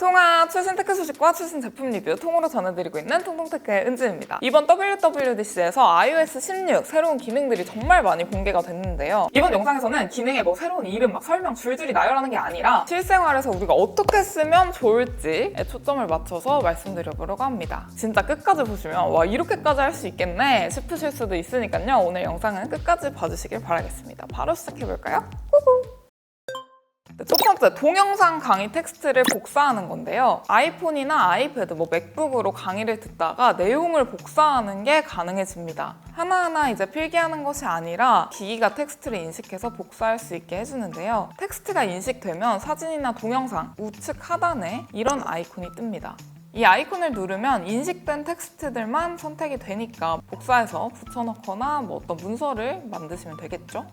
통합 최신 테크 소식과 최신 제품 리뷰 통으로 전해드리고 있는 통통테크의 은지입니다. 이번 WWDC에서 iOS 16 새로운 기능들이 정말 많이 공개가 됐는데요. 이번 영상에서는 기능의 뭐 새로운 이름, 막 설명 줄줄이 나열하는 게 아니라 실생활에서 우리가 어떻게 쓰면 좋을지에 초점을 맞춰서 말씀드려보려고 합니다. 진짜 끝까지 보시면 와 이렇게까지 할 수 있겠네 싶으실 수도 있으니까요. 오늘 영상은 끝까지 봐주시길 바라겠습니다. 바로 시작해볼까요? 후후. 첫 번째, 동영상 강의 텍스트를 복사하는 건데요. 아이폰이나 아이패드, 맥북으로 강의를 듣다가 내용을 복사하는 게 가능해집니다. 하나하나 이제 필기하는 것이 아니라 기기가 텍스트를 인식해서 복사할 수 있게 해주는데요. 텍스트가 인식되면 사진이나 동영상 우측 하단에 이런 아이콘이 뜹니다. 이 아이콘을 누르면 인식된 텍스트들만 선택이 되니까 복사해서 붙여넣거나 어떤 문서를 만드시면 되겠죠?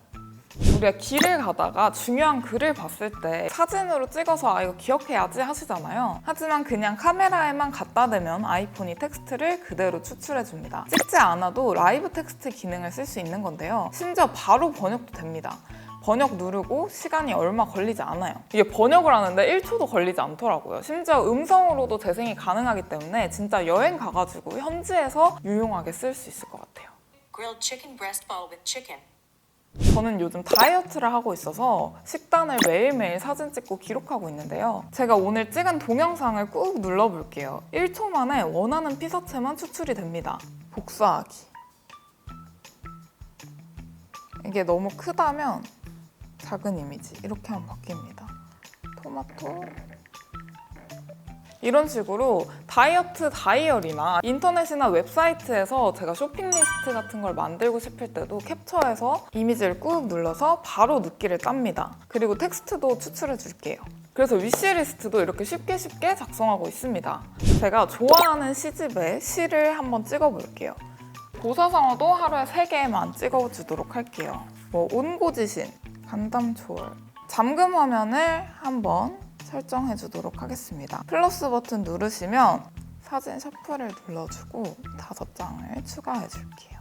우리가 길을 가다가 중요한 글을 봤을 때 사진으로 찍어서 이거 기억해야지 하시잖아요. 하지만 그냥 카메라에만 갖다 대면 아이폰이 텍스트를 그대로 추출해줍니다. 찍지 않아도 라이브 텍스트 기능을 쓸 수 있는 건데요. 심지어 바로 번역도 됩니다. 번역 누르고 시간이 얼마 걸리지 않아요. 이게 번역을 하는데 1초도 걸리지 않더라고요. 심지어 음성으로도 재생이 가능하기 때문에 진짜 여행 가가지고 현지에서 유용하게 쓸 수 있을 것 같아요. Grilled chicken breast ball with chicken. 저는 요즘 다이어트를 하고 있어서 식단을 매일매일 사진 찍고 기록하고 있는데요. 제가 오늘 찍은 동영상을 꾹 눌러볼게요. 1초 만에 원하는 피사체만 추출이 됩니다. 복사하기. 이게 너무 크다면 작은 이미지 이렇게 하면 바뀝니다. 토마토 이런 식으로 다이어트 다이어리나 인터넷이나 웹사이트에서 제가 쇼핑 리스트 같은 걸 만들고 싶을 때도 캡처해서 이미지를 꾹 눌러서 바로 눕기를 짭니다. 그리고 텍스트도 추출해 줄게요. 그래서 위시리스트도 이렇게 쉽게 작성하고 있습니다. 제가 좋아하는 시집의 시를 한번 찍어볼게요. 고사성어도 하루에 3개만 찍어주도록 할게요. 온고지신, 간담초월, 잠금 화면을 한번 설정해 주도록 하겠습니다. 플러스 버튼 누르시면 사진 셔플을 눌러주고 5장을 추가해 줄게요.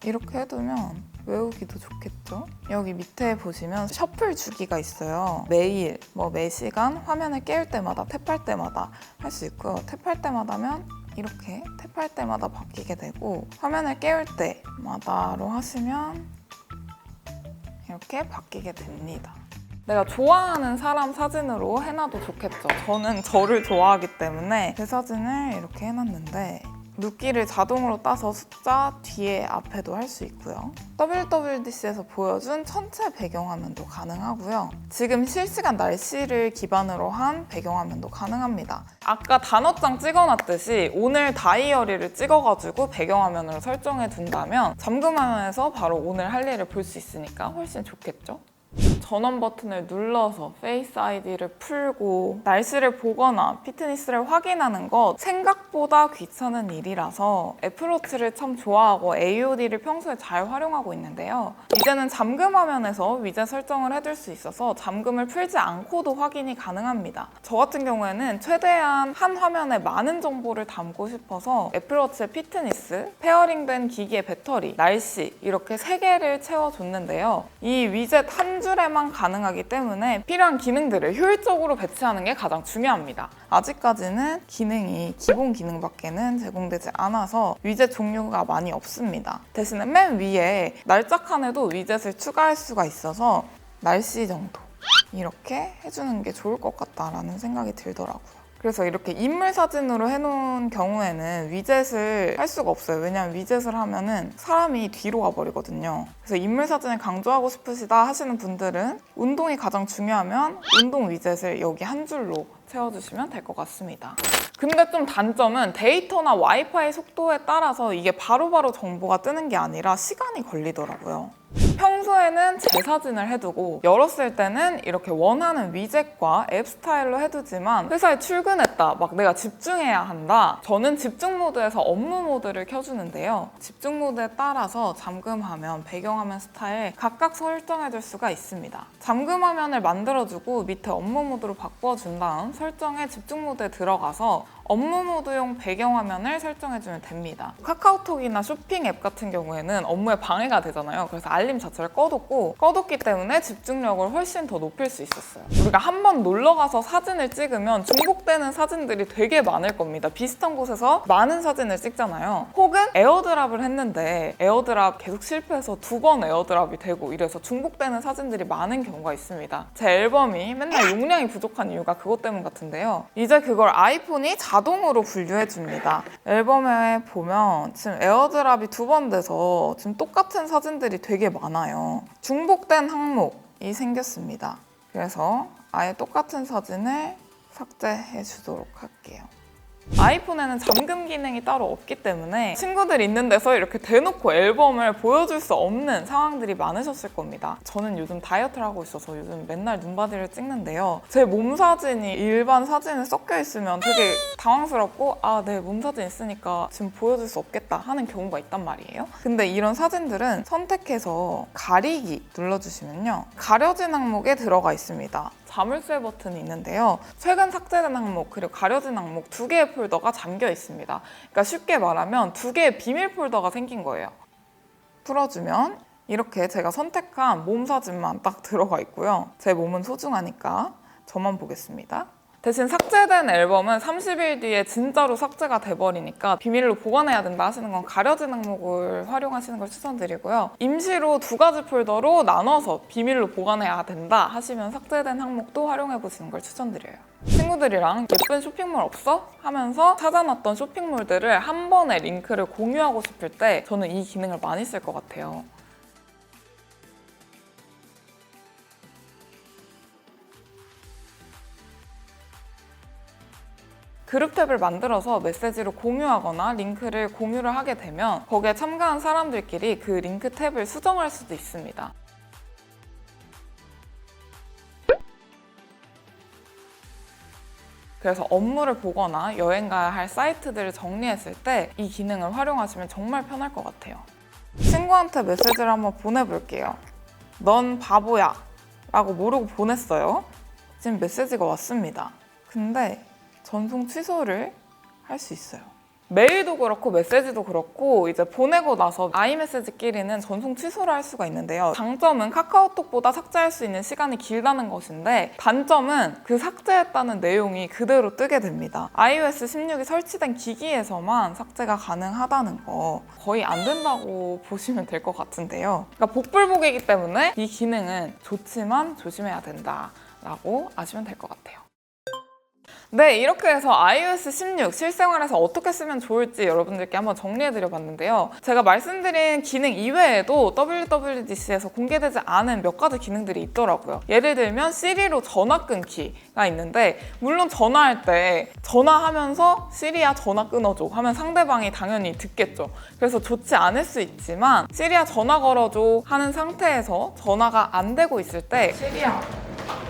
이렇게 해두면 외우기도 좋겠죠? 여기 밑에 보시면 셔플 주기가 있어요. 매일, 매시간 화면을 깨울 때마다 탭할 때마다 할 수 있고요. 탭할 때마다면 이렇게 탭할 때마다 바뀌게 되고 화면을 깨울 때마다로 하시면 이렇게 바뀌게 됩니다. 내가 좋아하는 사람 사진으로 해놔도 좋겠죠. 저는 저를 좋아하기 때문에 제 사진을 이렇게 해놨는데 눕기를 자동으로 따서 숫자 뒤에 앞에도 할 수 있고요. WWDC에서 보여준 전체 배경화면도 가능하고요. 지금 실시간 날씨를 기반으로 한 배경화면도 가능합니다. 아까 단어장 찍어놨듯이 오늘 다이어리를 찍어가지고 배경화면으로 설정해 둔다면 잠금화면에서 바로 오늘 할 일을 볼 수 있으니까 훨씬 좋겠죠? 전원 버튼을 눌러서 페이스 아이디를 풀고 날씨를 보거나 피트니스를 확인하는 것 생각보다 귀찮은 일이라서 애플워치를 참 좋아하고 AOD를 평소에 잘 활용하고 있는데요. 이제는 잠금 화면에서 위젯 설정을 해둘 수 있어서 잠금을 풀지 않고도 확인이 가능합니다. 저 같은 경우에는 최대한 한 화면에 많은 정보를 담고 싶어서 애플워치의 피트니스, 페어링된 기기의 배터리, 날씨 이렇게 3개를 채워줬는데요. 이 위젯 한 줄에만 가능하기 때문에 필요한 기능들을 효율적으로 배치하는 게 가장 중요합니다. 아직까지는 기능이 기본 기능밖에는 제공되지 않아서 위젯 종류가 많이 없습니다. 대신에 맨 위에 날짜 칸에도 위젯을 추가할 수가 있어서 날씨 정도 이렇게 해주는 게 좋을 것 같다라는 생각이 들더라고요. 그래서 이렇게 인물 사진으로 해놓은 경우에는 위젯을 할 수가 없어요. 왜냐하면 위젯을 하면은 사람이 뒤로 가버리거든요. 그래서 인물 사진을 강조하고 싶으시다 하시는 분들은 운동이 가장 중요하면 운동 위젯을 여기 한 줄로 채워주시면 될 것 같습니다. 근데 좀 단점은 데이터나 와이파이 속도에 따라서 이게 바로바로 정보가 뜨는 게 아니라 시간이 걸리더라고요. 평소에는 제 사진을 해두고 열었을 때는 이렇게 원하는 위젯과 앱 스타일로 해두지만 회사에 출근했다, 내가 집중해야 한다. 저는 집중 모드에서 업무 모드를 켜주는데요. 집중 모드에 따라서 잠금화면, 배경화면 스타일 각각 설정해줄 수가 있습니다. 잠금화면을 만들어주고 밑에 업무 모드로 바꿔준 다음 설정에 집중 모드에 들어가서 업무 모드용 배경화면을 설정해주면 됩니다. 카카오톡이나 쇼핑 앱 같은 경우에는 업무에 방해가 되잖아요. 그래서 알림 자체를 꺼뒀기 때문에 집중력을 훨씬 더 높일 수 있었어요. 우리가 한번 놀러 가서 사진을 찍으면 중복되는 사진들이 되게 많을 겁니다. 비슷한 곳에서 많은 사진을 찍잖아요. 혹은 에어드랍을 했는데 에어드랍 계속 실패해서 2번 에어드랍이 되고 이래서 중복되는 사진들이 많은 경우가 있습니다. 제 앨범이 맨날 용량이 부족한 이유가 그것 때문 같은데요. 이제 그걸 아이폰이 자동으로 분류해줍니다. 앨범에 보면 지금 에어드랍이 2번 돼서 지금 똑같은 사진들이 되게 많아요. 중복된 항목이 생겼습니다. 그래서 아예 똑같은 사진을 삭제해 주도록 할게요. 아이폰에는 잠금 기능이 따로 없기 때문에 친구들 있는 데서 이렇게 대놓고 앨범을 보여줄 수 없는 상황들이 많으셨을 겁니다. 저는 요즘 다이어트를 하고 있어서 요즘 맨날 눈바디를 찍는데요. 제 몸 사진이 일반 사진에 섞여 있으면 되게 당황스럽고 내 몸 사진 있으니까 지금 보여줄 수 없겠다 하는 경우가 있단 말이에요. 근데 이런 사진들은 선택해서 가리기 눌러주시면요. 가려진 항목에 들어가 있습니다. 자물쇠 버튼이 있는데요. 최근 삭제된 항목 그리고 가려진 항목 2개의 폴더가 잠겨 있습니다. 그러니까 쉽게 말하면 2개의 비밀 폴더가 생긴 거예요. 풀어주면 이렇게 제가 선택한 몸 사진만 딱 들어가 있고요. 제 몸은 소중하니까 저만 보겠습니다. 대신 삭제된 앨범은 30일 뒤에 진짜로 삭제가 돼버리니까 비밀로 보관해야 된다 하시는 건 가려진 항목을 활용하시는 걸 추천드리고요. 임시로 2가지 폴더로 나눠서 비밀로 보관해야 된다 하시면 삭제된 항목도 활용해보시는 걸 추천드려요. 친구들이랑 예쁜 쇼핑몰 없어? 하면서 찾아놨던 쇼핑몰들을 한 번에 링크를 공유하고 싶을 때 저는 이 기능을 많이 쓸 것 같아요. 그룹 탭을 만들어서 메시지로 공유하거나 링크를 공유를 하게 되면 거기에 참가한 사람들끼리 그 링크 탭을 수정할 수도 있습니다. 그래서 업무를 보거나 여행 가야 할 사이트들을 정리했을 때 이 기능을 활용하시면 정말 편할 것 같아요. 친구한테 메시지를 한번 보내볼게요. 넌 바보야 라고 모르고 보냈어요. 지금 메시지가 왔습니다. 근데 전송 취소를 할 수 있어요. 메일도 그렇고 메시지도 그렇고 이제 보내고 나서 아이메시지끼리는 전송 취소를 할 수가 있는데요. 장점은 카카오톡보다 삭제할 수 있는 시간이 길다는 것인데 단점은 그 삭제했다는 내용이 그대로 뜨게 됩니다. iOS 16이 설치된 기기에서만 삭제가 가능하다는 거 거의 안 된다고 보시면 될 것 같은데요. 그러니까 복불복이기 때문에 이 기능은 좋지만 조심해야 된다라고 아시면 될 것 같아요. 네, 이렇게 해서 iOS 16 실생활에서 어떻게 쓰면 좋을지 여러분들께 한번 정리해드려봤는데요. 제가 말씀드린 기능 이외에도 WWDC에서 공개되지 않은 몇 가지 기능들이 있더라고요. 예를 들면 시리로 전화 끊기가 있는데 물론 전화할 때 전화하면서 시리야 전화 끊어줘 하면 상대방이 당연히 듣겠죠. 그래서 좋지 않을 수 있지만 시리야 전화 걸어줘 하는 상태에서 전화가 안 되고 있을 때 시리야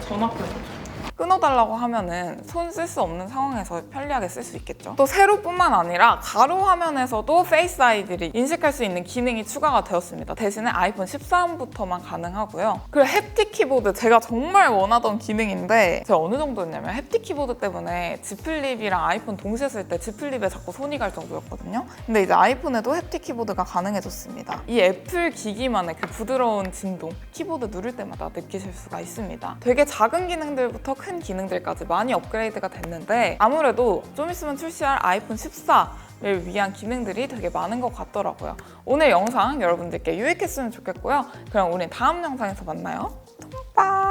전화 끊어줘 끊어달라고 하면은 손 쓸 수 없는 상황에서 편리하게 쓸 수 있겠죠. 또 세로뿐만 아니라 가로 화면에서도 페이스 아이디를 인식할 수 있는 기능이 추가가 되었습니다. 대신에 아이폰 13부터만 가능하고요. 그리고 햅틱 키보드 제가 정말 원하던 기능인데 제가 어느 정도였냐면 햅틱 키보드 때문에 지플립이랑 아이폰 동시에 쓸 때 지플립에 자꾸 손이 갈 정도였거든요. 근데 이제 아이폰에도 햅틱 키보드가 가능해졌습니다. 이 애플 기기만의 그 부드러운 진동 키보드 누를 때마다 느끼실 수가 있습니다. 되게 작은 기능들부터 큰 기능들까지 많이 업그레이드가 됐는데 아무래도 좀 있으면 출시할 아이폰 14를 위한 기능들이 되게 많은 것 같더라고요. 오늘 영상 여러분들께 유익했으면 좋겠고요. 그럼 우린 다음 영상에서 만나요. 통빠!